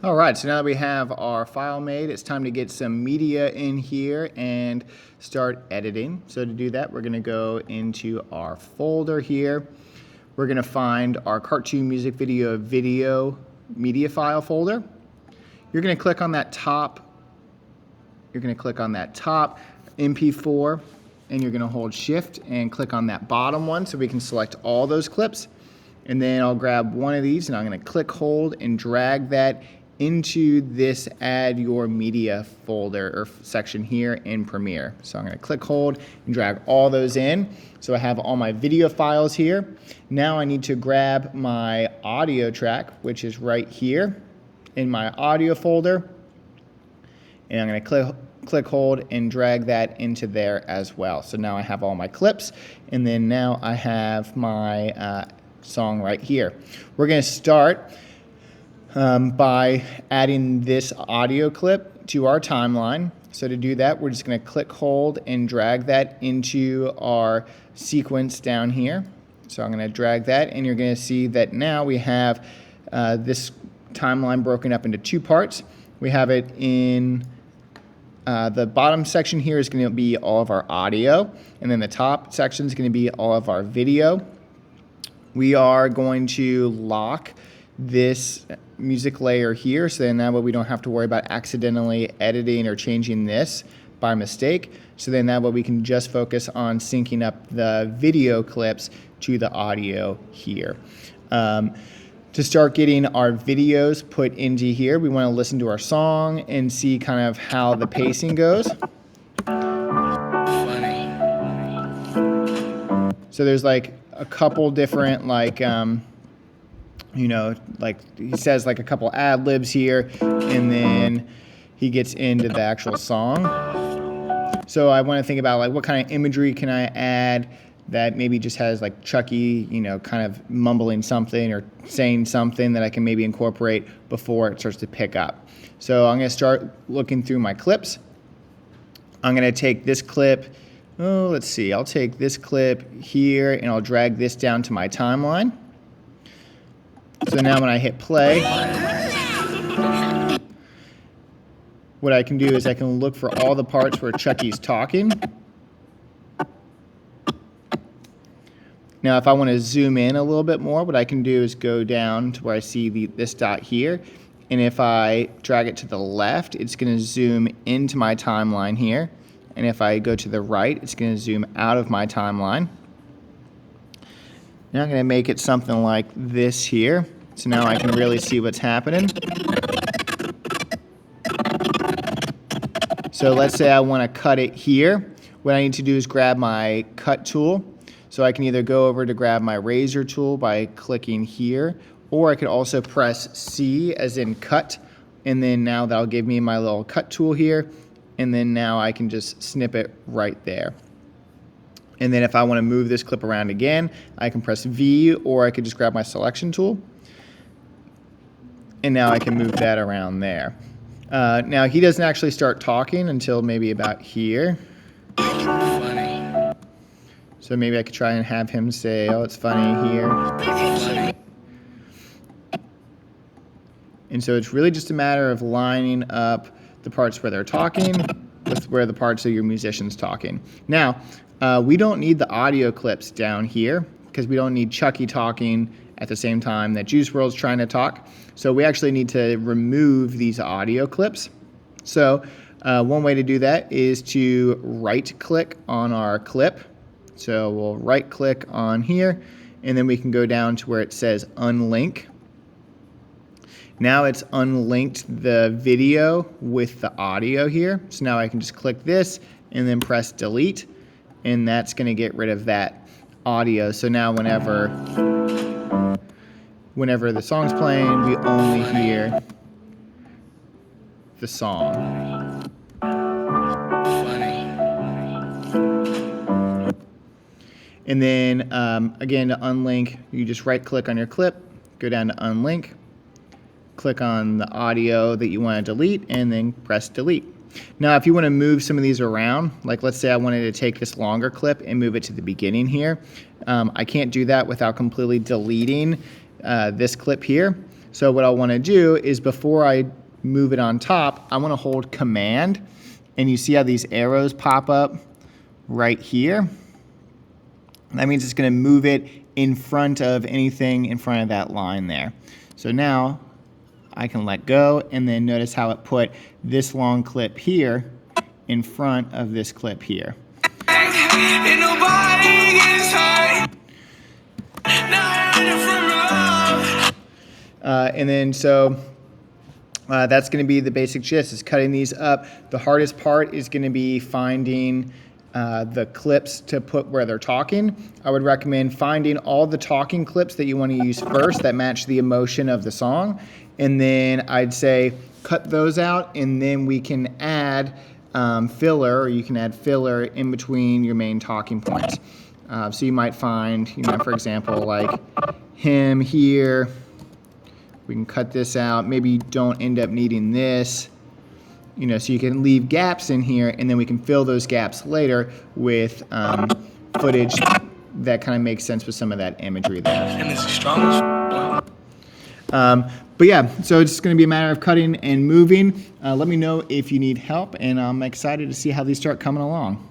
All right, so now that we have our file made, it's time to get some media in here and start editing. So to do that, we're gonna go into our folder here. We're gonna find our cartoon music video media file folder. You're gonna click on that top, MP4, and you're gonna hold Shift and click on that bottom one so we can select all those clips. And then I'll grab one of these and I'm gonna click, hold, and drag that into this add your media folder or section here in Premiere. So I'm gonna click, hold, and drag all those in. So I have all my video files here. Now I need to grab my audio track, which is right here in my audio folder. And I'm gonna click, hold, and drag that into there as well. So now I have all my clips, and then now I have my song right here. We're gonna start by adding this audio clip to our timeline. So to do that, we're just gonna click, hold, and drag that into our sequence down here. So I'm gonna drag that, and you're gonna see that now we have this timeline broken up into two parts. We have it in the bottom section here is gonna be all of our audio, and then the top section is gonna be all of our video. We are going to lock this music layer here, so then that way we don't have to worry about accidentally editing or changing this by mistake. So then that way we can just focus on syncing up the video clips to the audio here. To start getting our videos put into here, we want to listen to our song and see kind of how the pacing goes. So there's like a couple different like he says like a couple ad libs here, and then he gets into the actual song. So I want to think about like what kind of imagery can I add that maybe just has like Chucky, kind of mumbling something or saying something that I can maybe incorporate before it starts to pick up. So I'm going to start looking through my clips. I'm going to take this clip. Let's see. I'll take this clip here and I'll drag this down to my timeline. So now when I hit play, what I can do is I can look for all the parts where Chucky's talking. Now if I want to zoom in a little bit more, what I can do is go down to where I see this dot here, and if I drag it to the left, it's going to zoom into my timeline here, and if I go to the right, it's going to zoom out of my timeline. Now I'm going to make it something like this here, so now I can really see what's happening. So let's say I want to cut it here. What I need to do is grab my cut tool. So I can either go over to grab my razor tool by clicking here, or I could also press C as in cut, and then now that'll give me my little cut tool here, and then now I can just snip it right there. And then if I want to move this clip around again, I can press V, or I could just grab my selection tool, and now I can move that around there. Now he doesn't actually start talking until maybe about here. So maybe I could try and have him say, "Oh, it's funny here." And so it's really just a matter of lining up the parts where they're talking with where the parts of your musician's talking. Now, we don't need the audio clips down here because we don't need Chucky talking at the same time that Juice WRLD's trying to talk. So we actually need to remove these audio clips. So one way to do that is to right-click on our clip. So we'll right-click on here, and then we can go down to where it says unlink. Now it's unlinked the video with the audio here. So now I can just click this and then press delete, and that's going to get rid of that audio. So now whenever the song's playing, we only hear the song. And then again, to unlink, you just right click on your clip, go down to unlink, click on the audio that you want to delete, and then press delete. Now if you want to move some of these around, like let's say I wanted to take this longer clip and move it to the beginning here, I can't do that without completely deleting this clip here. So what I want to do is before I move it on top, I want to hold Command, and you see how these arrows pop up right here? That means it's going to move it in front of anything in front of that line there. So now I can let go, and then notice how it put this long clip here in front of this clip here. And then so that's going to be the basic gist, is cutting these up. The hardest part is going to be finding the clips to put where they're talking. I would recommend finding all the talking clips that you want to use first that match the emotion of the song. And then I'd say cut those out, and then we can add filler, or you can add filler in between your main talking points. So you might find, for example, like him here. We can cut this out. Maybe you don't end up needing this. So you can leave gaps in here, and then we can fill those gaps later with footage that kind of makes sense with some of that imagery there. And it's strong. But yeah, so it's going to be a matter of cutting and moving. Let me know if you need help, and I'm excited to see how these start coming along.